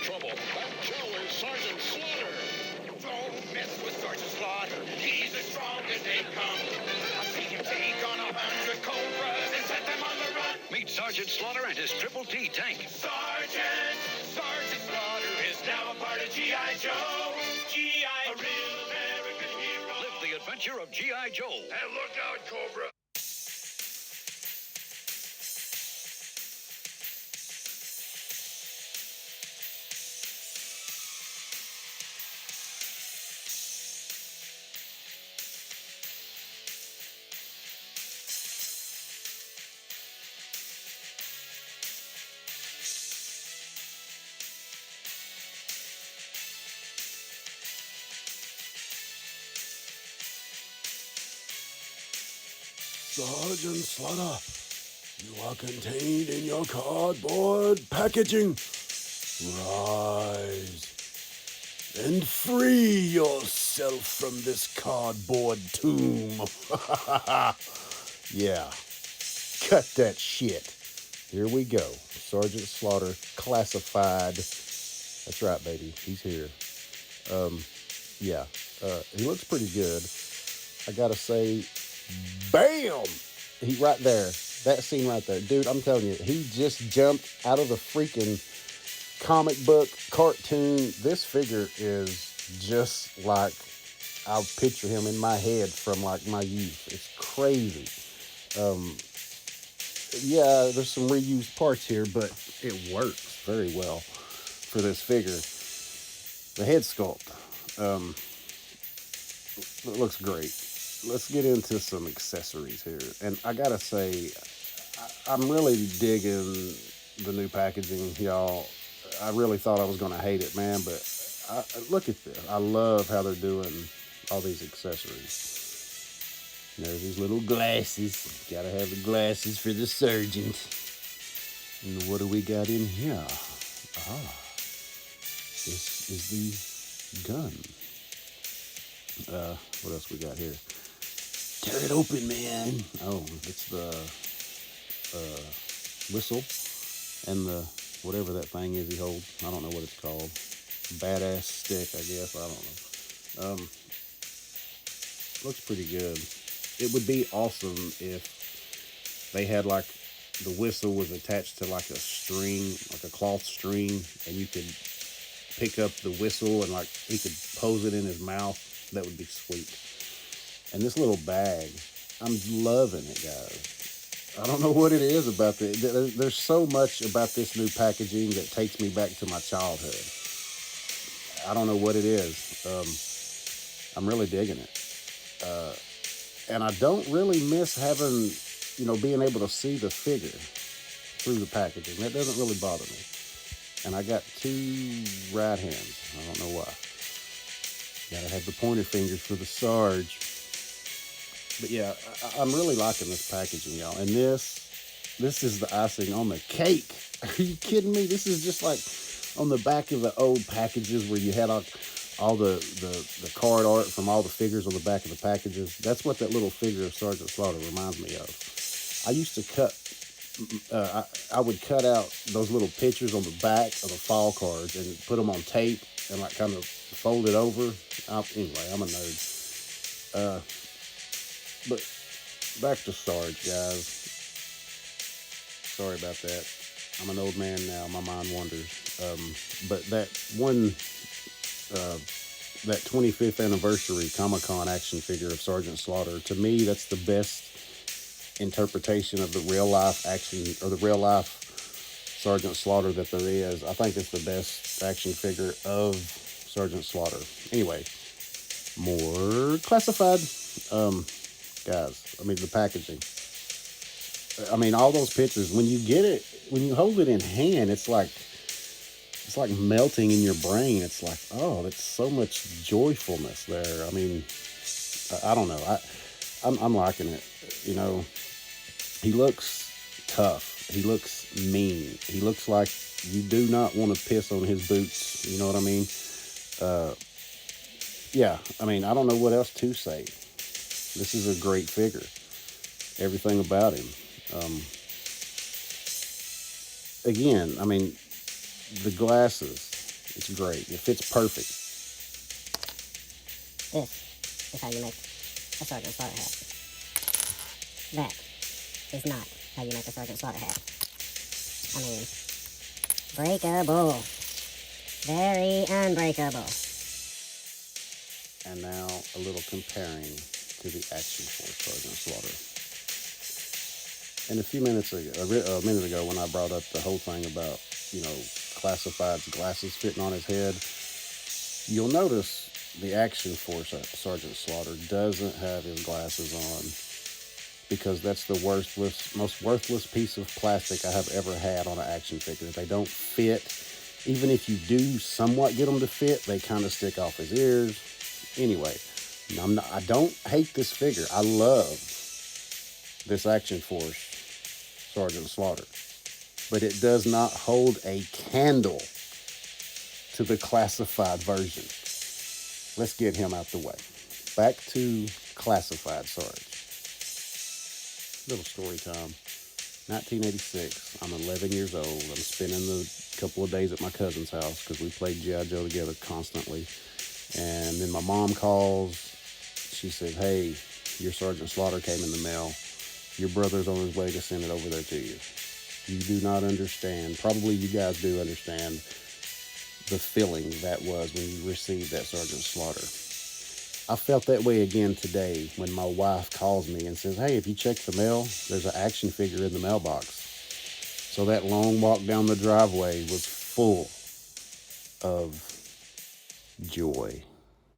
trouble. That Joe is Sergeant Slaughter. Don't mess with Sergeant Slaughter. He's as strong as they come. I've seen him take on 100 cobras and set them on the run. Meet Sergeant Slaughter and his Triple T tank. Sergeant Slaughter is now a part of G.I. Joe. G.I. A real American hero. Live the adventure of G.I. Joe. And look out, Cobra. Sergeant Slaughter, you are contained in your cardboard packaging. Rise and free yourself from this cardboard tomb. Yeah, cut that shit. Here we go. Sergeant Slaughter, classified. That's right, baby. He's here. Yeah, he looks pretty good. I gotta say, bam! He right there. That scene right there. Dude, I'm telling you, he just jumped out of the freaking comic book cartoon. This figure is just like I picture him in my head from like my youth. It's crazy. Yeah, there's some reused parts here, but it works very well for this figure. The head sculpt, it looks great. Let's get into some accessories here. And I gotta say, I'm really digging the new packaging, y'all. I really thought I was gonna hate it, man, but look at this. I love how they're doing all these accessories. There's these little glasses. Gotta have the glasses for the sergeant. And what do we got in here? This is the gun. What else we got here? Tear it open, man. Oh, it's the whistle and the whatever that thing is he holds. I don't know what it's called. Badass stick, I guess. I don't know. Looks pretty good. It would be awesome if they had like the whistle was attached to like a string, like a cloth string, and you could pick up the whistle and like he could pose it in his mouth. That would be sweet. And this little bag, I'm loving it, guys. I don't know what it is about the. There's so much about this new packaging that takes me back to my childhood. I don't know what it is. I'm really digging it. And I don't really miss having, being able to see the figure through the packaging. That doesn't really bother me. And I got two right hands. I don't know why. Gotta have the pointer fingers for the Sarge. But yeah, I'm really liking this packaging, y'all. And this is the icing on the cake. Are you kidding me? This is just like on the back of the old packages where you had all the card art from all the figures on the back of the packages. That's what that little figure of Sergeant Slaughter reminds me of. I used to I would cut out those little pictures on the back of the file cards and put them on tape and like kind of fold it over. Anyway, I'm a nerd. But back to Sarge, guys. Sorry about that. I'm an old man now. My mind wanders. But that 25th anniversary Comic-Con action figure of Sergeant Slaughter, to me, that's the best interpretation of the real life action or the real life Sergeant Slaughter that there is. I think it's the best action figure of Sergeant Slaughter. Anyway, more classified. Guys, the packaging. All those pictures, when you hold it in hand, it's like melting in your brain. It's like, oh, that's so much joyfulness there. I don't know. I'm liking it. He looks tough. He looks mean. He looks like you do not want to piss on his boots. You know what I mean? Yeah, I don't know what else to say. This is a great figure. Everything about him. Again, the glasses. It's great. It fits perfect. This is how you make a Sergeant Slaughter hat. That is not how you make a Sergeant Slaughter hat. I mean, breakable. Very unbreakable. And now a little comparing to the Action Force Sergeant Slaughter. And a minute ago when I brought up the whole thing about, Classified's glasses fitting on his head, you'll notice the Action Force Sergeant Slaughter doesn't have his glasses on, because that's the most worthless piece of plastic I have ever had on an action figure. They don't fit. Even if you do somewhat get them to fit, they kind of stick off his ears. Anyway, I don't hate this figure. I love this Action Force Sergeant Slaughter. But it does not hold a candle to the Classified version. Let's get him out the way. Back to Classified Sarge. Little story time. 1986. I'm 11 years old. I'm spending the couple of days at my cousin's house because we played G.I. Joe together constantly. And then my mom calls. She says, "Hey, your Sergeant Slaughter came in the mail. Your brother's on his way to send it over there to you." You do not understand. Probably you guys do understand the feeling that was when you received that Sergeant Slaughter. I felt that way again today when my wife calls me and says, "Hey, if you check the mail, there's an action figure in the mailbox." So that long walk down the driveway was full of joy.